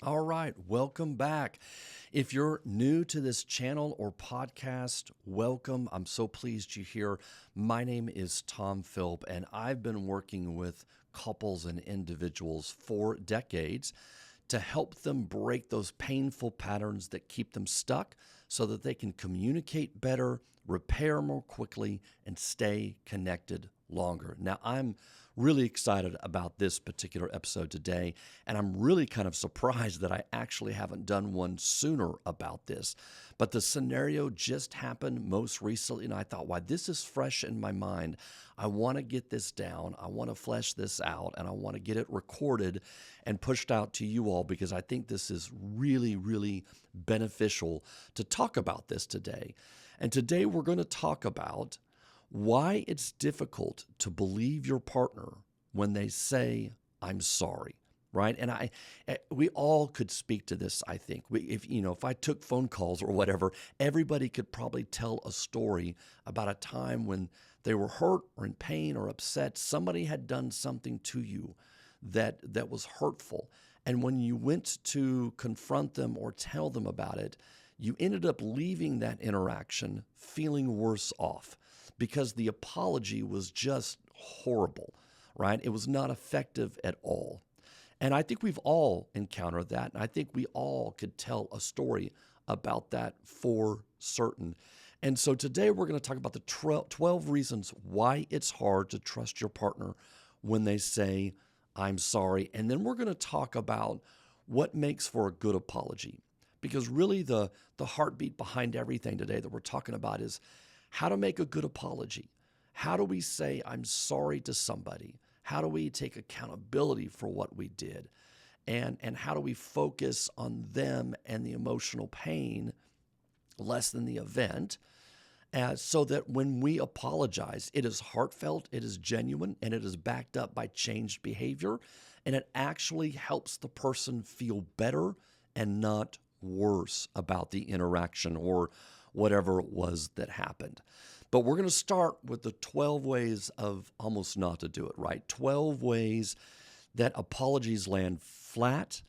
All right, welcome back. If you're new to this channel or podcast, welcome. I'm so pleased you're here. My name is Tom Philp, and I've been working with couples and individuals for decades to help them break those painful patterns that keep them stuck so that they can communicate better, repair more quickly, and stay connected longer. Now, I'm really excited about this particular episode today, and I'm really kind of surprised that I actually haven't done one sooner about this. But the scenario just happened most recently, and I thought, why, this is fresh in my mind. I want to get this down, I want to flesh this out, and I want to get it recorded and pushed out to you all because I think this is really, really beneficial to talk about this today. And today we're going to talk about why it's difficult to believe your partner when they say, I'm sorry, right? And we all could speak to this, I think. If I took phone calls or whatever, everybody could probably tell a story about a time when they were hurt or in pain or upset. Somebody had done something to you that was hurtful. And when you went to confront them or tell them about it, you ended up leaving that interaction feeling worse off, because the apology was just horrible, right? It was not effective at all. And I think we've all encountered that. And I think we all could tell a story about that for certain. And so today we're going to talk about the 12 reasons why it's hard to trust your partner when they say, I'm sorry. And then we're going to talk about what makes for a good apology. Because really the heartbeat behind everything today that we're talking about is how to make a good apology. How do we say, I'm sorry to somebody? How do we take accountability for what we did? And how do we focus on them and the emotional pain less than the event, so that when we apologize, it is heartfelt, it is genuine, and it is backed up by changed behavior, and it actually helps the person feel better and not worse about the interaction or whatever it was that happened. But we're going to start with the 12 ways of almost not to do it, right? 12 ways that apologies land flat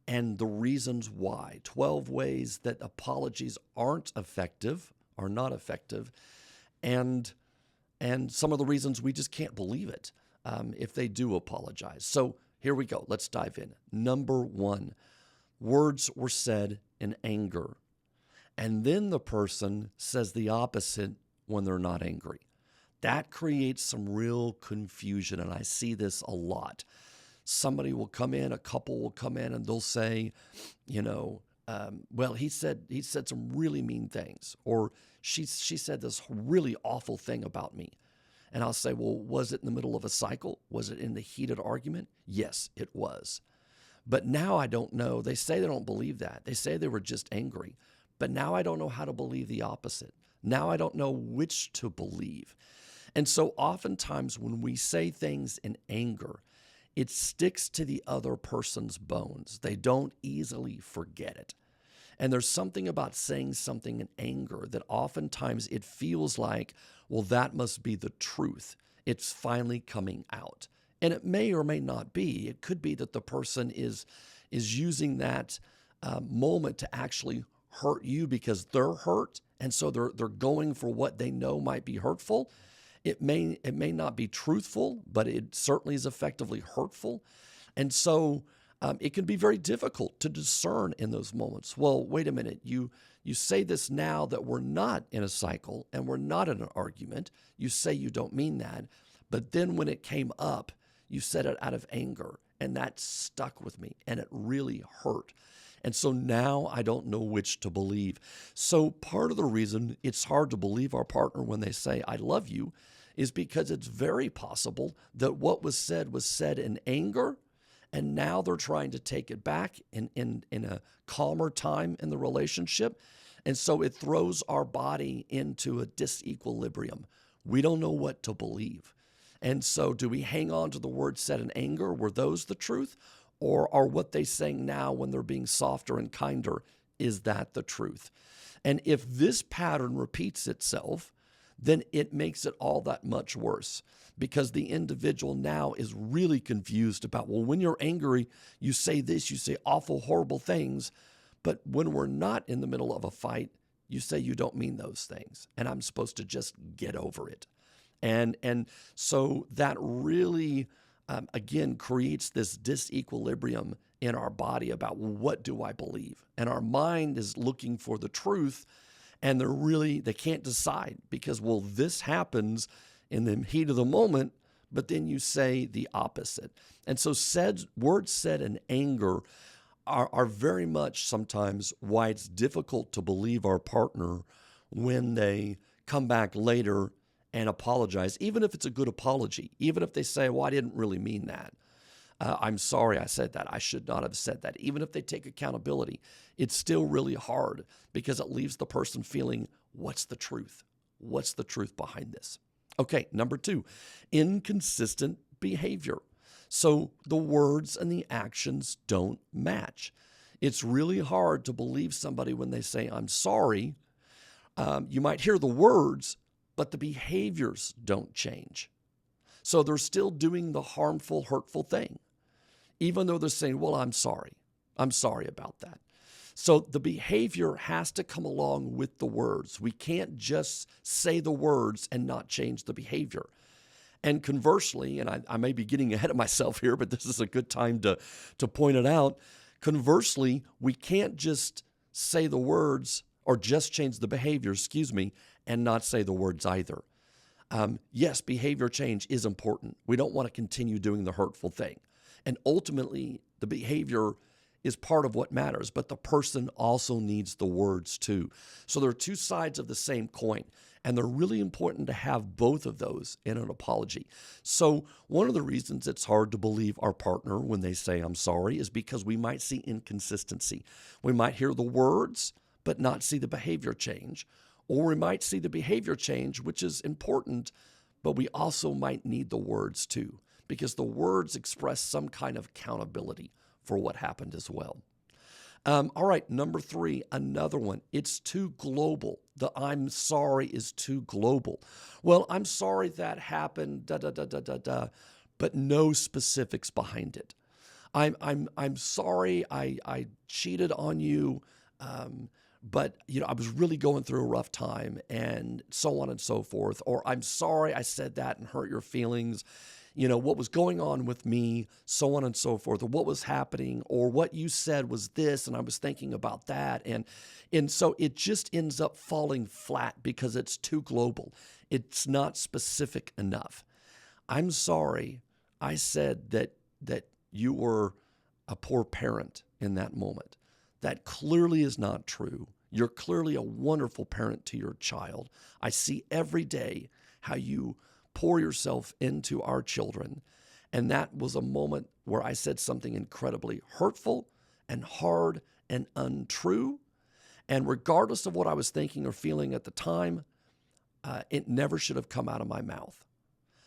and the reasons why. 12 ways that apologies aren't effective, are not effective, and some of the reasons we just can't believe it if they do apologize. So here we go. Let's dive in. Number one, words were said in anger. And then the person says the opposite when they're not angry. That creates some real confusion, and I see this a lot. Somebody will come in, a couple will come in, and they'll say, well, he said some really mean things, or she said this really awful thing about me. And I'll say, well, was it in the middle of a cycle? Was it in the heated argument? Yes, it was. But now I don't know. They say they don't believe that. They say they were just angry. But now I don't know how to believe the opposite. Now I don't know which to believe. And so oftentimes when we say things in anger, it sticks to the other person's bones. They don't easily forget it. And there's something about saying something in anger that oftentimes it feels like, well, that must be the truth. It's finally coming out. And it may or may not be. It could be that the person is using that moment to actually hurt you because they're hurt, and so they're going for what they know might be hurtful. It may not be truthful, but it certainly is effectively hurtful. And so it can be very difficult to discern in those moments. Well, wait a minute, you say this now that we're not in a cycle and we're not in an argument. You say you don't mean that, but then when it came up, you said it out of anger, and that stuck with me, and it really hurt. And so now I don't know which to believe. So part of the reason it's hard to believe our partner when they say, I love you, is because it's very possible that what was said in anger, and now they're trying to take it back in a calmer time in the relationship. And so it throws our body into a disequilibrium. We don't know what to believe. And so do we hang on to the words said in anger? Were those the truth? Or are what they saying now when they're being softer and kinder, is that the truth? And if this pattern repeats itself, then it makes it all that much worse because the individual now is really confused about, well, when you're angry, you say this, you say awful, horrible things. But when we're not in the middle of a fight, you say you don't mean those things. And I'm supposed to just get over it. And so that really, again, creates this disequilibrium in our body about, well, what do I believe? And our mind is looking for the truth, and they can't decide because, well, this happens in the heat of the moment, but then you say the opposite. And so words said in anger are very much sometimes why it's difficult to believe our partner when they come back later and apologize, even if it's a good apology, even if they say, well, I didn't really mean that. I'm sorry I said that. I should not have said that. Even if they take accountability, it's still really hard because it leaves the person feeling, what's the truth? What's the truth behind this? Okay, number 2, inconsistent behavior. So the words and the actions don't match. It's really hard to believe somebody when they say, I'm sorry. You might hear the words, but the behaviors don't change. So they're still doing the harmful, hurtful thing, even though they're saying, well, I'm sorry. I'm sorry about that. So the behavior has to come along with the words. We can't just say the words and not change the behavior. And conversely, and I may be getting ahead of myself here, but this is a good time to point it out. Conversely, we can't just say the words or just change the behavior, and not say the words either. Yes, behavior change is important. We don't want to continue doing the hurtful thing. And ultimately, the behavior is part of what matters, but the person also needs the words too. So there are two sides of the same coin, and they're really important to have both of those in an apology. So one of the reasons it's hard to believe our partner when they say, I'm sorry, is because we might see inconsistency. We might hear the words, but not see the behavior change. Or we might see the behavior change, which is important, but we also might need the words too, because the words express some kind of accountability for what happened as well. All right, number 3, another one. It's too global. The I'm sorry is too global. Well, I'm sorry that happened, but no specifics behind it. I'm sorry I cheated on you. But, I was really going through a rough time and so on and so forth. Or I'm sorry I said that and hurt your feelings. What was going on with me, so on and so forth, or what was happening, or what you said was this, and I was thinking about that. And so it just ends up falling flat because it's too global. It's not specific enough. I'm sorry I said that you were a poor parent in that moment. That clearly is not true. You're clearly a wonderful parent to your child. I see every day how you pour yourself into our children. And that was a moment where I said something incredibly hurtful and hard and untrue. And regardless of what I was thinking or feeling at the time, it never should have come out of my mouth.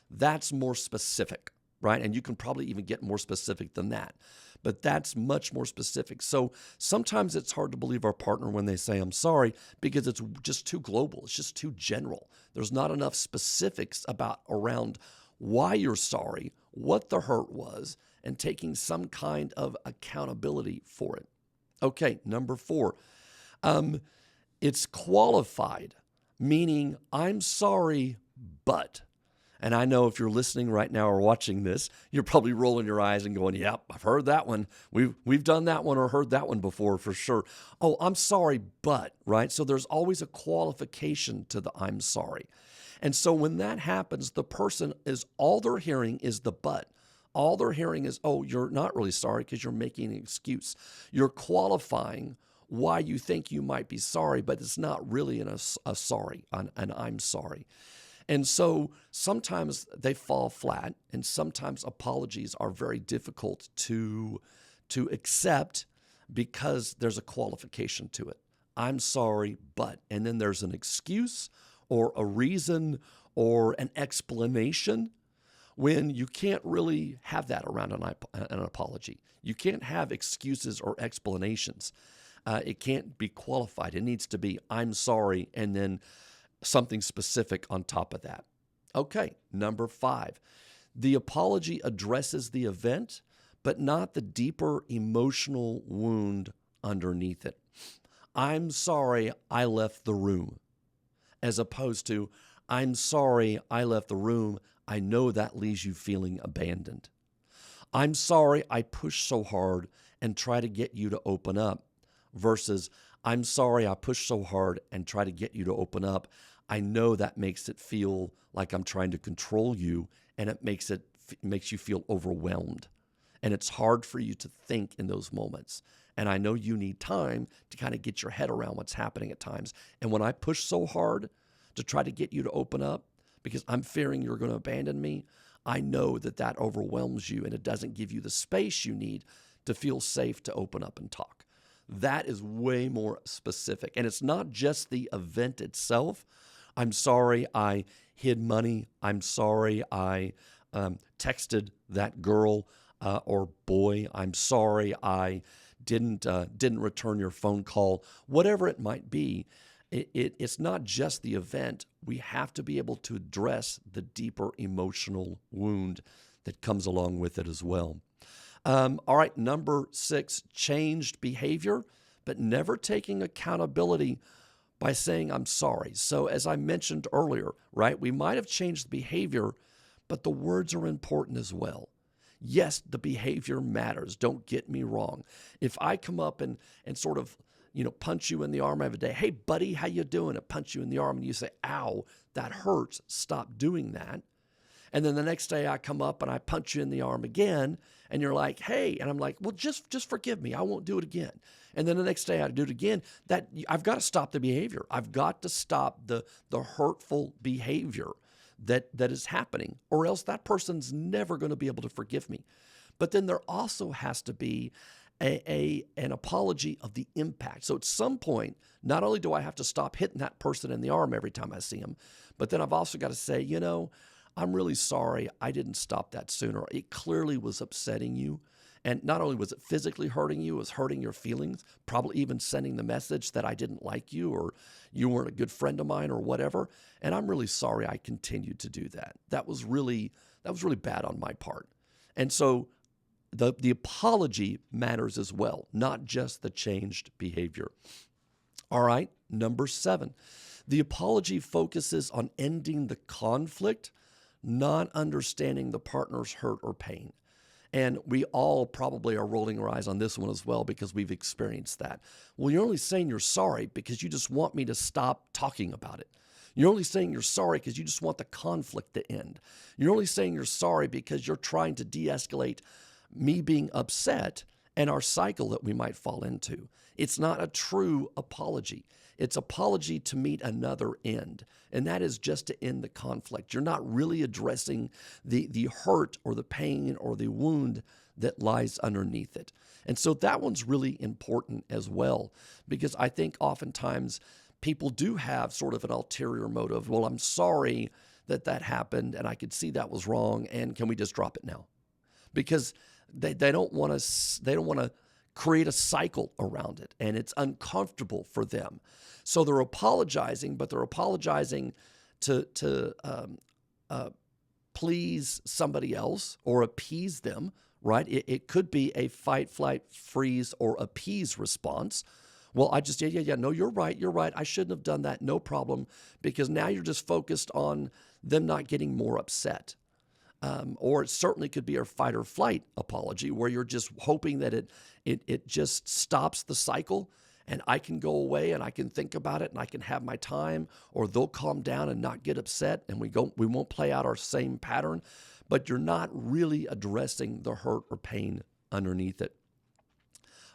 That's more specific, right? And you can probably even get more specific than that. But that's much more specific. So sometimes it's hard to believe our partner when they say, I'm sorry, because it's just too global. It's just too general. There's not enough specifics around why you're sorry, what the hurt was, and taking some kind of accountability for it. Okay, number 4, it's qualified, meaning I'm sorry, but. And I know if you're listening right now or watching this, you're probably rolling your eyes and going, yep, I've heard that one. We've done that one or heard that one before for sure. Oh, I'm sorry, but, right? So there's always a qualification to the I'm sorry. And so when that happens, the person all they're hearing is the but. All they're hearing is, oh, you're not really sorry because you're making an excuse. You're qualifying why you think you might be sorry, but it's not really an I'm sorry. And so sometimes they fall flat, and sometimes apologies are very difficult to accept because there's a qualification to it. I'm sorry, but, and then there's an excuse or a reason or an explanation when you can't really have that around an apology. You can't have excuses or explanations. It can't be qualified. It needs to be, I'm sorry, and then something specific on top of that. Okay, number 5. The apology addresses the event, but not the deeper emotional wound underneath it. I'm sorry I left the room, as opposed to, I'm sorry I left the room. I know that leaves you feeling abandoned. I'm sorry I pushed so hard and try to get you to open up, versus I'm sorry I pushed so hard and try to get you to open up. I know that makes it feel like I'm trying to control you, and it makes you feel overwhelmed. And it's hard for you to think in those moments. And I know you need time to kind of get your head around what's happening at times. And when I push so hard to try to get you to open up because I'm fearing you're going to abandon me, I know that overwhelms you and it doesn't give you the space you need to feel safe to open up and talk. That is way more specific. And it's not just the event itself. I'm sorry I hid money. I'm sorry I texted that girl or boy. I'm sorry I didn't return your phone call. Whatever it might be, it's not just the event. We have to be able to address the deeper emotional wound that comes along with it as well. All right, number 6, changed behavior, but never taking accountability by saying, I'm sorry. So as I mentioned earlier, right, we might have changed the behavior, but the words are important as well. Yes, the behavior matters. Don't get me wrong. If I come up and sort of, punch you in the arm every day, hey, buddy, how you doing? I punch you in the arm and you say, ow, that hurts. Stop doing that. And then the next day I come up and I punch you in the arm again and you're like, hey, and I'm like, well, just forgive me. I won't do it again. And then the next day I do it again. That I've got to stop the behavior. I've got to stop the hurtful behavior that is happening, or else that person's never going to be able to forgive me. But then there also has to be an apology of the impact. So at some point, not only do I have to stop hitting that person in the arm every time I see him, but then I've also got to say, I'm really sorry I didn't stop that sooner. It clearly was upsetting you. And not only was it physically hurting you, it was hurting your feelings, probably even sending the message that I didn't like you or you weren't a good friend of mine or whatever. And I'm really sorry I continued to do that. That was really bad on my part. And so the apology matters as well, not just the changed behavior. All right, number 7. The apology focuses on ending the conflict, not understanding the partner's hurt or pain. And we all probably are rolling our eyes on this one as well because we've experienced that. Well, you're only saying you're sorry because you just want me to stop talking about it. You're only saying you're sorry because you just want the conflict to end. You're only saying you're sorry because you're trying to de-escalate me being upset and our cycle that we might fall into. It's not a true apology. It's apology to meet another end, and that is just to end the conflict. You're not really addressing the hurt or the pain or the wound that lies underneath it. And so that one's really important as well, because I think oftentimes people do have sort of an ulterior motive. Well, I'm sorry that happened, and I could see that was wrong, and can we just drop it now? Because they don't want to create a cycle around it, and it's uncomfortable for them. So they're apologizing, but they're apologizing to please somebody else or appease them, right? It could be a fight, flight, freeze, or appease response. Well, no, you're right. I shouldn't have done that, no problem, because now you're just focused on them not getting more upset. Or it certainly could be a fight or flight apology where you're just hoping that it just stops the cycle and I can go away and I can think about it and I can have my time, or they'll calm down and not get upset and we won't play out our same pattern, but you're not really addressing the hurt or pain underneath it.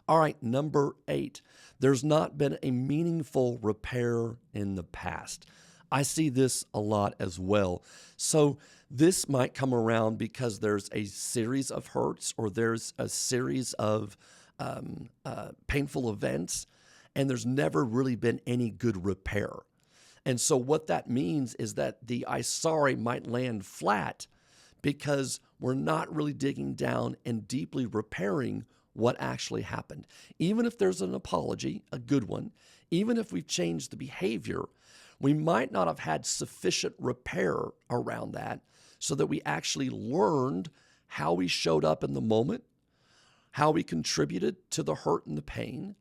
All right, number 8, there's not been a meaningful repair in the past. I see this a lot as well. So this might come around because there's a series of hurts or there's a series of painful events, and there's never really been any good repair. And so what that means is that the I sorry might land flat because we're not really digging down and deeply repairing what actually happened. Even if there's an apology, a good one, even if we've changed the behavior, We might not have had sufficient repair around that so that we actually learned how we showed up in the moment, how we contributed to the hurt and the pain,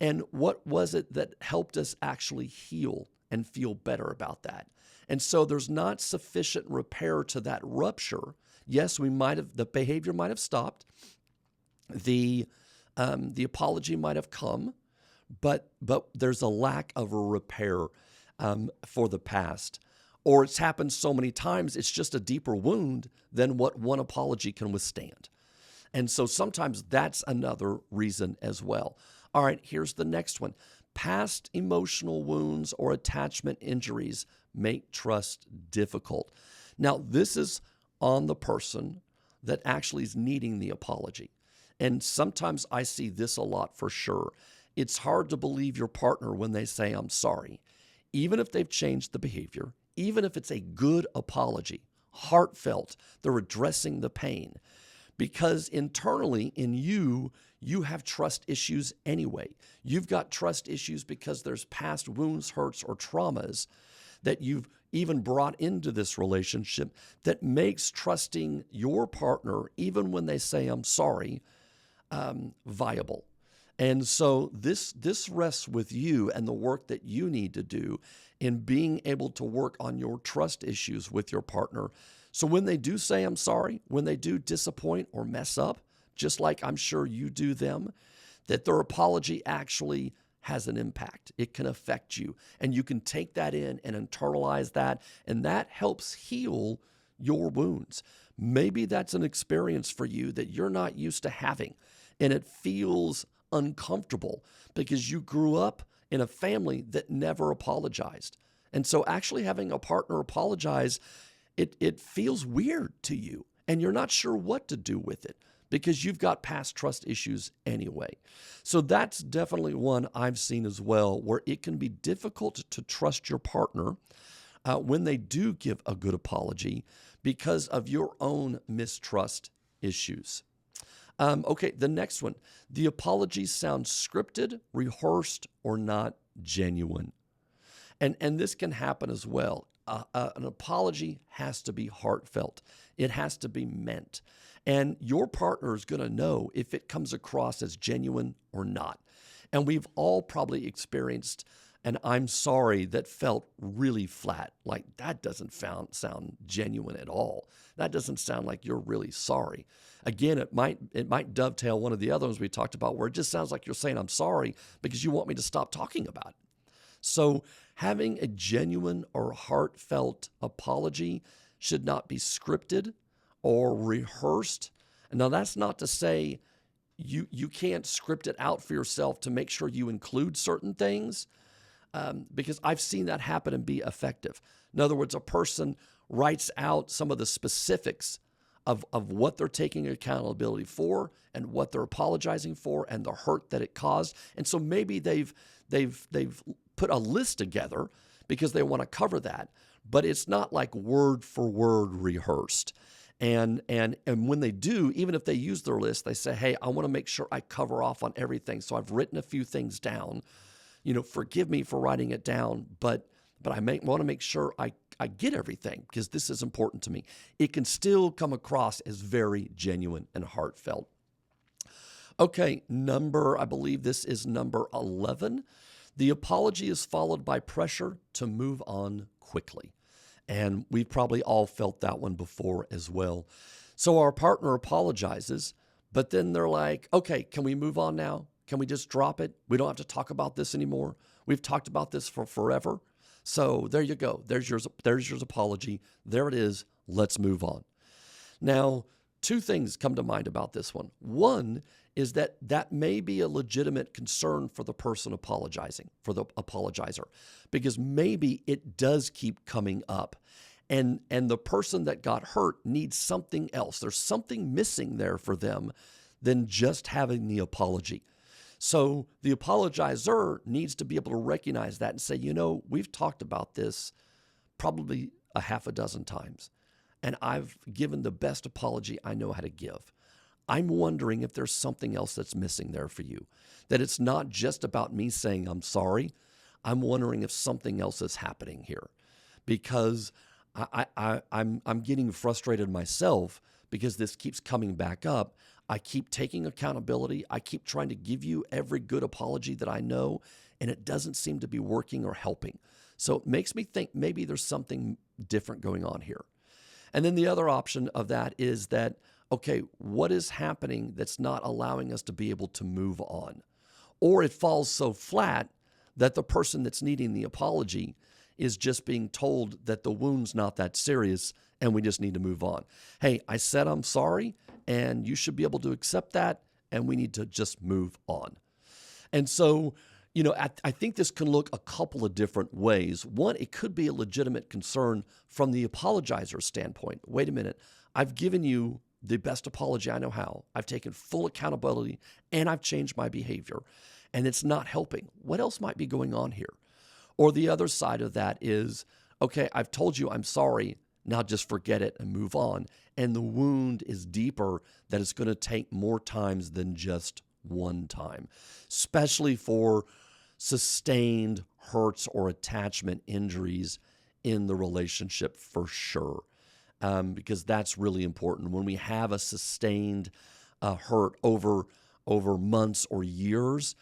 and what was it that helped us actually heal and feel better about that. And so there's not sufficient repair to that rupture. Yes, the behavior might have stopped, the apology might have come, but there's a lack of a repair for the past. Or it's happened so many times, it's just a deeper wound than what one apology can withstand. And so sometimes that's another reason as well. All right, here's the next one. Past emotional wounds or attachment injuries make trust difficult. Now, this is on the person that actually is needing the apology. And sometimes I see this a lot for sure. It's hard to believe your partner when they say, I'm sorry, even if they've changed the behavior, even if it's a good apology, heartfelt, they're addressing the pain. Because internally in you have trust issues anyway. You've got trust issues because there's past wounds, hurts, or traumas that you've even brought into this relationship that makes trusting your partner, even when they say, I'm sorry, viable. And so this rests with you and the work that you need to do in being able to work on your trust issues with your partner. So when they do say, I'm sorry, when they do disappoint or mess up, just like I'm sure you do them, that their apology actually has an impact. It can affect you, and you can take that in and internalize that, and that helps heal your wounds. Maybe that's an experience for you that you're not used to having, and it feels uncomfortable because you grew up in a family that never apologized. And so actually having a partner apologize, it feels weird to you, and you're not sure what to do with it because you've got past trust issues anyway. So that's definitely one I've seen as well, where it can be difficult to trust your partner when they do give a good apology because of your own mistrust issues. Okay, the next one. The apologies sound scripted, rehearsed, or not genuine. And this can happen as well. An apology has to be heartfelt. It has to be meant. And your partner is going to know if it comes across as genuine or not. And we've all probably experienced an I'm sorry that felt really flat. Like that doesn't sound genuine at all. That doesn't sound like you're really sorry. Again, it might dovetail one of the other ones we talked about where it just sounds like you're saying I'm sorry because you want me to stop talking about it. So having a genuine or heartfelt apology should not be scripted or rehearsed. Now, that's not to say you can't script it out for yourself to make sure you include certain things, because I've seen that happen and be effective. In other words, a person writes out some of the specifics of what they're taking accountability for and what they're apologizing for and the hurt that it caused. And so maybe they've put a list together because they want to cover that, but it's not like word for word rehearsed. And when they do, even if they use their list, they say, hey, I want to make sure I cover off on everything. So I've written a few things down. Forgive me for writing it down, but I want to make sure I get everything because this is important to me. It can still come across as very genuine and heartfelt. Okay, I believe this is number 11. The apology is followed by pressure to move on quickly. And we've probably all felt that one before as well. So our partner apologizes, but then they're like, okay, can we move on now? Can we just drop it? We don't have to talk about this anymore. We've talked about this for forever. So there you go. There's your apology. There it is. Let's move on. Now, two things come to mind about this one. One is that may be a legitimate concern for the person apologizing, for the apologizer, because maybe it does keep coming up. And the person that got hurt needs something else. There's something missing there for them than just having the apology. So the apologizer needs to be able to recognize that and say, we've talked about this probably a half a dozen times, and I've given the best apology I know how to give. I'm wondering if there's something else that's missing there for you, that it's not just about me saying I'm sorry. I'm wondering if something else is happening here because I'm getting frustrated myself because this keeps coming back up. I keep taking accountability. I keep trying to give you every good apology that I know, and it doesn't seem to be working or helping. So it makes me think maybe there's something different going on here. And then the other option of that is that, okay, what is happening that's not allowing us to be able to move on? Or it falls so flat that the person that's needing the apology is just being told that the wound's not that serious and we just need to move on. Hey, I said I'm sorry, and you should be able to accept that, and we need to just move on. And so, I think this can look a couple of different ways. One, it could be a legitimate concern from the apologizer's standpoint. Wait a minute, I've given you the best apology I know how. I've taken full accountability, and I've changed my behavior, and it's not helping. What else might be going on here? Or the other side of that is, okay, I've told you I'm sorry, now just forget it and move on. And the wound is deeper, that it's going to take more times than just one time, especially for sustained hurts or attachment injuries in the relationship for sure, because that's really important. When we have a sustained hurt over months or years,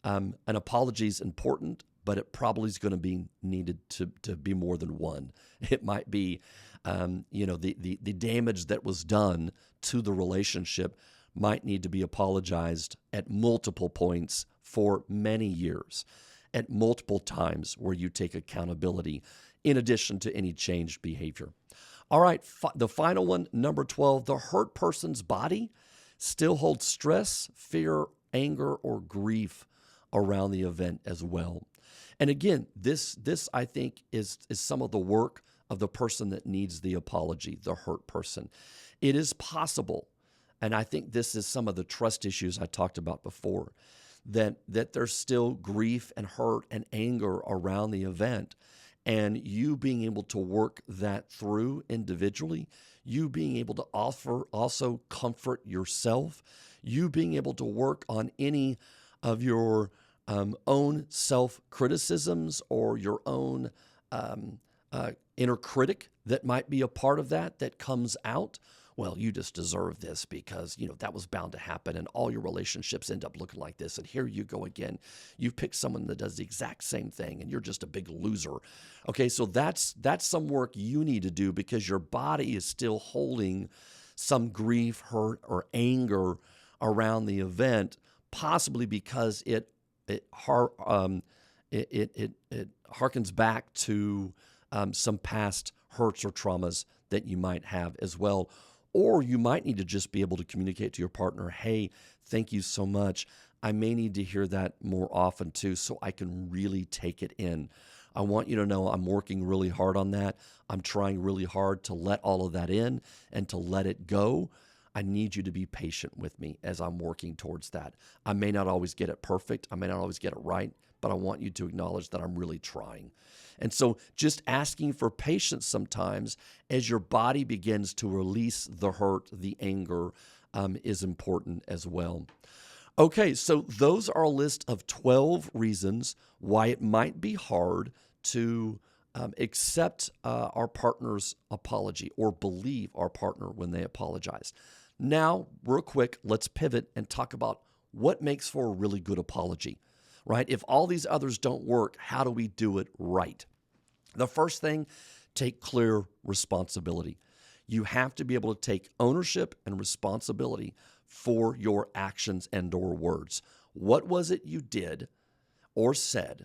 an apology is important, but it probably is going to be needed to be more than one. It might be, the damage that was done to the relationship might need to be apologized at multiple points for many years, at multiple times where you take accountability in addition to any changed behavior. All right, the final one, number 12, the hurt person's body still holds stress, fear, anger, or grief around the event as well. And again, this I think is some of the work of the person that needs the apology, the hurt person. It is possible, and I think this is some of the trust issues I talked about before, that there's still grief and hurt and anger around the event. And you being able to work that through individually, you being able to offer also comfort yourself, you being able to work on any of your own self-criticisms or your own inner critic that might be a part of that comes out. Well, you just deserve this because, that was bound to happen and all your relationships end up looking like this. And here you go again. You pick someone that does the exact same thing and you're just a big loser. Okay, so that's some work you need to do because your body is still holding some grief, hurt, or anger around the event, possibly because it harkens back to some past hurts or traumas that you might have as well. Or you might need to just be able to communicate to your partner, hey, thank you so much. I may need to hear that more often too, so I can really take it in. I want you to know I'm working really hard on that. I'm trying really hard to let all of that in and to let it go. I need you to be patient with me as I'm working towards that. I may not always get it perfect. I may not always get it right, but I want you to acknowledge that I'm really trying. And so just asking for patience sometimes as your body begins to release the hurt, the anger, is important as well. Okay, so those are a list of 12 reasons why it might be hard to accept our partner's apology or believe our partner when they apologize. Now, real quick, let's pivot and talk about what makes for a really good apology, right? If all these others don't work, how do we do it right? The first thing, take clear responsibility. You have to be able to take ownership and responsibility for your actions and or words. What was it you did or said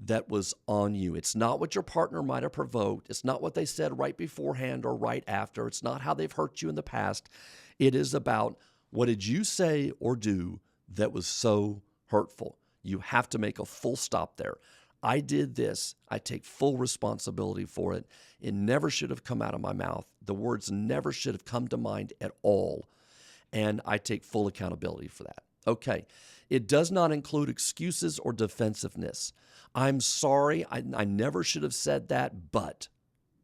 that was on you? It's not what your partner might have provoked. It's not what they said right beforehand or right after. It's not how they've hurt you in the past. It is about what did you say or do that was so hurtful. You have to make a full stop there. I did this. I take full responsibility for it. It never should have come out of my mouth. The words never should have come to mind at all. And I take full accountability for that. Okay. It does not include excuses or defensiveness. I'm sorry. I never should have said that, but,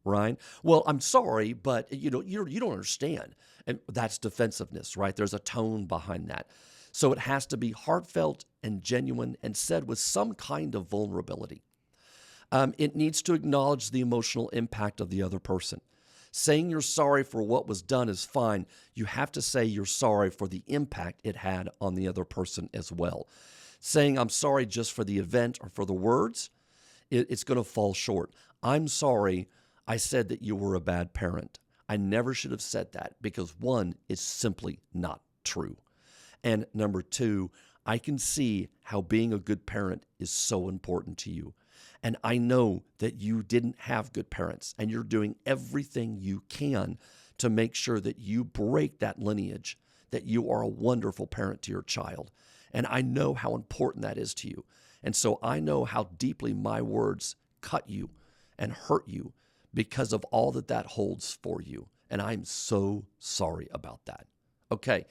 right? Well, I'm sorry, but you don't understand. And that's defensiveness, right? There's a tone behind that. So it has to be heartfelt and genuine and said with some kind of vulnerability. It needs to acknowledge the emotional impact of the other person. Saying you're sorry for what was done is fine. You have to say you're sorry for the impact it had on the other person as well. Saying I'm sorry just for the event or for the words, it's going to fall short. I'm sorry I said that you were a bad parent. I never should have said that because one, it's simply not true. And number two, I can see how being a good parent is so important to you. And I know that you didn't have good parents and you're doing everything you can to make sure that you break that lineage, that you are a wonderful parent to your child. And I know how important that is to you. And so I know how deeply my words cut you and hurt you because of all that that holds for you. And I'm so sorry about that. Okay,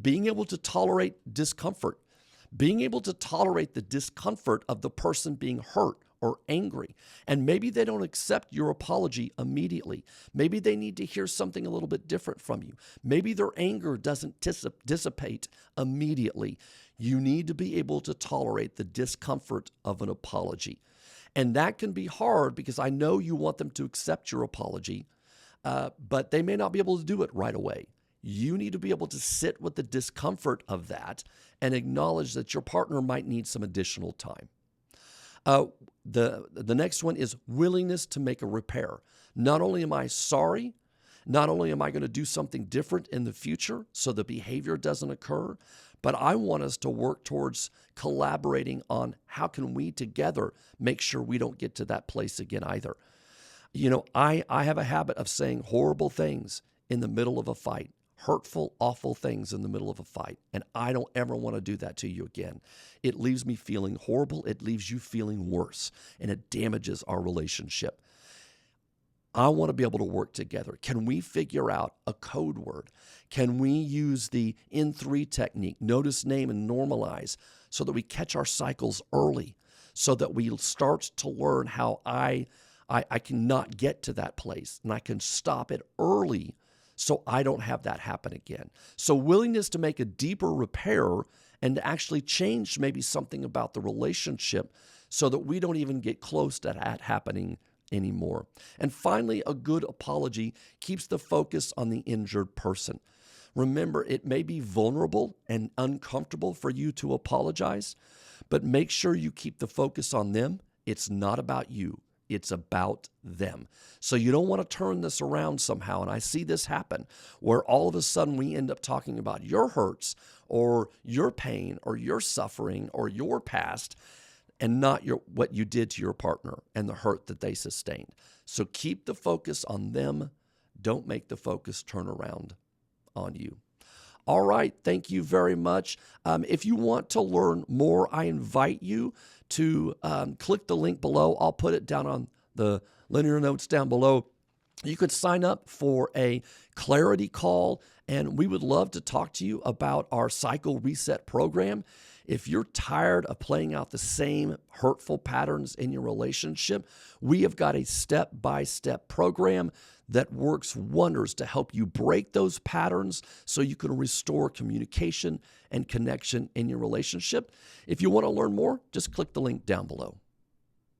being able to tolerate discomfort, being able to tolerate the discomfort of the person being hurt or angry. And maybe they don't accept your apology immediately. Maybe they need to hear something a little bit different from you. Maybe their anger doesn't dissipate immediately. You need to be able to tolerate the discomfort of an apology. And that can be hard because I know you want them to accept your apology, but they may not be able to do it right away. You need to be able to sit with the discomfort of that and acknowledge that your partner might need some additional time. The next one is willingness to make a repair. Not only am I sorry, not only am I going to do something different in the future so the behavior doesn't occur, but I want us to work towards collaborating on how can we together make sure we don't get to that place again either. You know, I have a habit of saying horrible things in the middle of a fight, hurtful, awful things in the middle of a fight. And I don't ever want to do that to you again. It leaves me feeling horrible. It leaves you feeling worse, and it damages our relationship. I want to be able to work together. Can we figure out a code word? Can we use the N3 technique, notice, name, and normalize, so that we catch our cycles early, so that we start to learn how I cannot get to that place, and I can stop it early so I don't have that happen again. So willingness to make a deeper repair and to actually change maybe something about the relationship so that we don't even get close to that happening anymore. And finally, a good apology keeps the focus on the injured person. Remember, it may be vulnerable and uncomfortable for you to apologize, but make sure you keep the focus on them. It's not about you. It's about them. So you don't want to turn this around somehow. And I see this happen where all of a sudden we end up talking about your hurts or your pain or your suffering or your past and not what you did to your partner and the hurt that they sustained. So keep the focus on them. Don't make the focus turn around on you. All right. Thank you very much. If you want to learn more, I invite you to click the link below. I'll put it down on the linear notes down below. You could sign up for a clarity call, and we would love to talk to you about our cycle reset program. If you're tired of playing out the same hurtful patterns in your relationship, we have got a step-by-step program that works wonders to help you break those patterns so you can restore communication and connection in your relationship. If you want to learn more, just click the link down below.